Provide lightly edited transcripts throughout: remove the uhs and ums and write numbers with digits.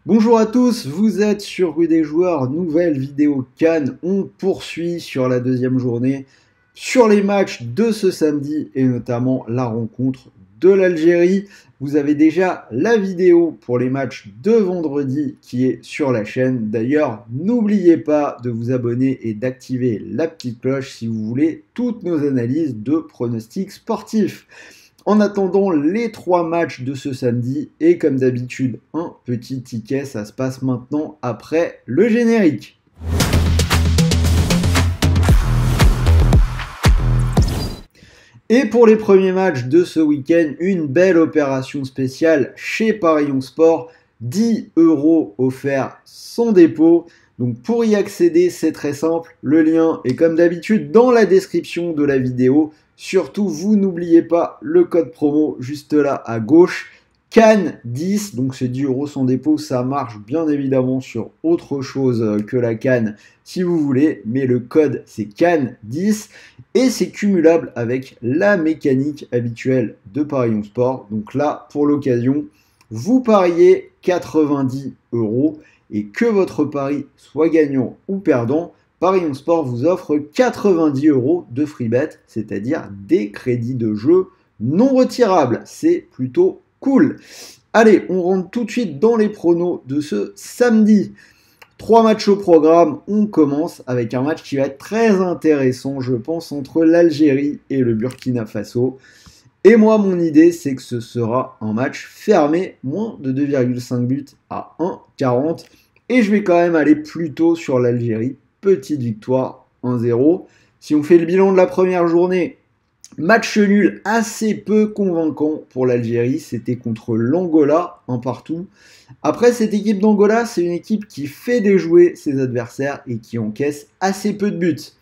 Bonjour à tous, vous êtes sur Rue des Joueurs, nouvelle vidéo Cannes. On poursuit sur la deuxième journée, sur les matchs de ce samedi et notamment la rencontre de l'Algérie. Vous avez déjà la vidéo pour les matchs de vendredi qui est sur la chaîne. D'ailleurs, n'oubliez pas de vous abonner et d'activer la petite cloche si vous voulez toutes nos analyses de pronostics sportifs. En attendant les 3 matchs de ce samedi, et comme d'habitude, un petit ticket, ça se passe maintenant après le générique. Et pour les premiers matchs de ce week-end, une belle opération spéciale chez Paris Sport, 10 € offerts sans dépôt. Donc pour y accéder, c'est très simple, le lien est comme d'habitude dans la description de la vidéo. Surtout, vous n'oubliez pas le code promo juste là à gauche, CAN10, donc c'est 10 € sans dépôt, ça marche bien évidemment sur autre chose que la CAN si vous voulez, mais le code c'est CAN10 et c'est cumulable avec la mécanique habituelle de Paris Sport. Donc là, pour l'occasion, vous pariez 90 € et que votre pari soit gagnant ou perdant, Paris Sport vous offre 90 € de free bet, c'est-à-dire des crédits de jeu non retirables. C'est plutôt cool. Allez, on rentre tout de suite dans les pronos de ce samedi. 3 matchs au programme, on commence avec un match qui va être très intéressant, je pense, entre l'Algérie et le Burkina Faso. Et moi, mon idée, c'est que ce sera un match fermé, moins de 2,5 buts à 1,40. Et je vais quand même aller plutôt sur l'Algérie. Petite victoire 1-0. Si on fait le bilan de la première journée, match nul assez peu convaincant pour l'Algérie. C'était contre l'Angola, un partout. Après, cette équipe d'Angola, c'est une équipe qui fait déjouer ses adversaires et qui encaisse assez peu de buts.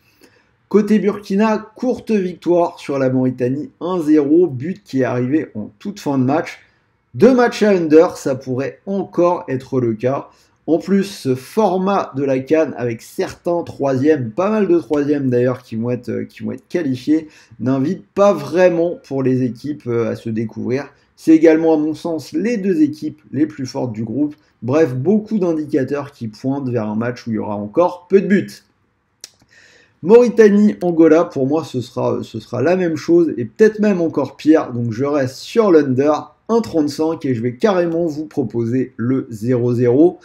Côté Burkina, courte victoire sur la Mauritanie, 1-0, but qui est arrivé en toute fin de match. 2 matchs à under, ça pourrait encore être le cas. En plus, ce format de la CAN avec certains troisièmes, pas mal de troisièmes d'ailleurs qui vont être qualifiés, n'invite pas vraiment pour les équipes à se découvrir. C'est également à mon sens les 2 équipes les plus fortes du groupe. Bref, beaucoup d'indicateurs qui pointent vers un match où il y aura encore peu de buts. Mauritanie-Angola, pour moi ce sera la même chose et peut-être même encore pire. Donc je reste sur l'under 1,35 et je vais carrément vous proposer le 0-0.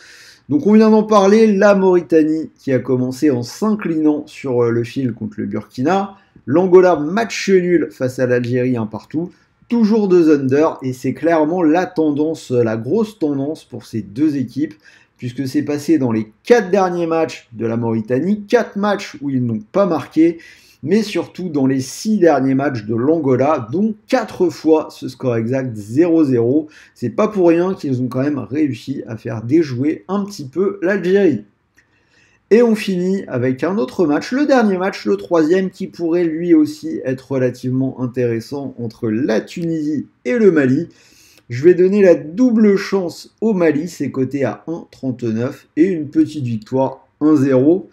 Donc on vient d'en parler, la Mauritanie qui a commencé en s'inclinant sur le fil contre le Burkina. L'Angola match nul face à l'Algérie, un partout. Toujours 2 under et c'est clairement la tendance, la grosse tendance pour ces 2 équipes puisque c'est passé dans les 4 derniers matchs de la Mauritanie, 4 matchs où ils n'ont pas marqué, mais surtout dans les 6 derniers matchs de l'Angola, dont 4 fois ce score exact 0-0. C'est pas pour rien qu'ils ont quand même réussi à faire déjouer un petit peu l'Algérie. Et on finit avec un autre match, le dernier match, le 3e, qui pourrait lui aussi être relativement intéressant entre la Tunisie et le Mali. Je vais donner la double chance au Mali, c'est coté à 1,39 et une petite victoire 1-0.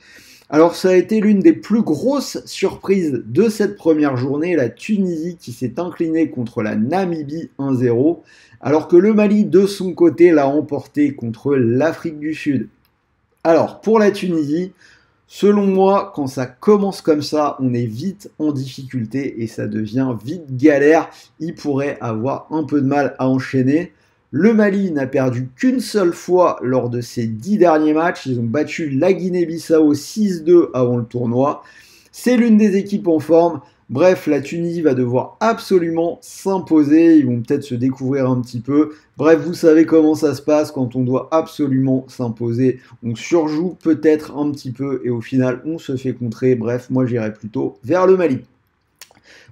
Alors ça a été l'une des plus grosses surprises de cette première journée, la Tunisie qui s'est inclinée contre la Namibie 1-0, alors que le Mali de son côté l'a emporté contre l'Afrique du Sud. Alors pour la Tunisie, selon moi, quand ça commence comme ça, on est vite en difficulté et ça devient vite galère. Il pourrait avoir un peu de mal à enchaîner. Le Mali n'a perdu qu'une seule fois lors de ses 10 derniers matchs. Ils ont battu la Guinée-Bissau 6-2 avant le tournoi. C'est l'une des équipes en forme. Bref, la Tunisie va devoir absolument s'imposer. Ils vont peut-être se découvrir un petit peu. Bref, vous savez comment ça se passe quand on doit absolument s'imposer. On surjoue peut-être un petit peu et au final, on se fait contrer. Bref, moi, j'irai plutôt vers le Mali.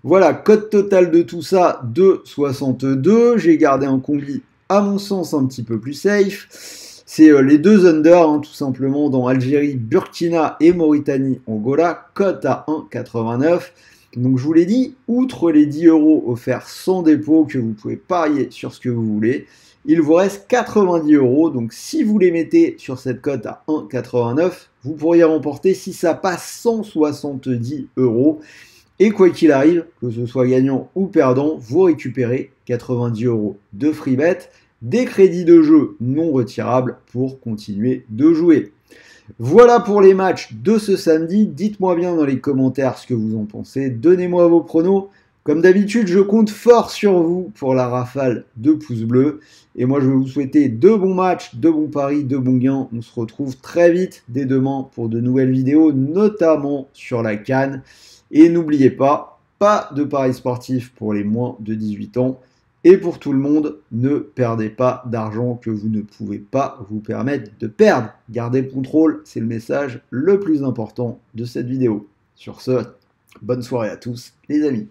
Voilà, cote total de tout ça, 2,62. J'ai gardé un combi, à mon sens, un petit peu plus safe. C'est les 2 under, tout simplement, dans Algérie, Burkina et Mauritanie, Angola. Cote à 1,89. Donc je vous l'ai dit, outre les 10 € offerts sans dépôt que vous pouvez parier sur ce que vous voulez, il vous reste 90 €. Donc si vous les mettez sur cette cote à 1,89, vous pourriez remporter, si ça passe, 170 €. Et quoi qu'il arrive, que ce soit gagnant ou perdant, vous récupérez 90 € de free bet. des crédits de jeu non retirables pour continuer de jouer. Voilà pour les matchs de ce samedi. Dites-moi bien dans les commentaires ce que vous en pensez. Donnez-moi vos pronos. Comme d'habitude, je compte fort sur vous pour la rafale de pouces bleus. Et moi, je vais vous souhaiter de bons matchs, de bons paris, de bons gains. On se retrouve très vite dès demain pour de nouvelles vidéos, notamment sur la CAN. Et n'oubliez pas de paris sportifs pour les moins de 18 ans. Et pour tout le monde, ne perdez pas d'argent que vous ne pouvez pas vous permettre de perdre. Gardez le contrôle, c'est le message le plus important de cette vidéo. Sur ce, bonne soirée à tous les amis.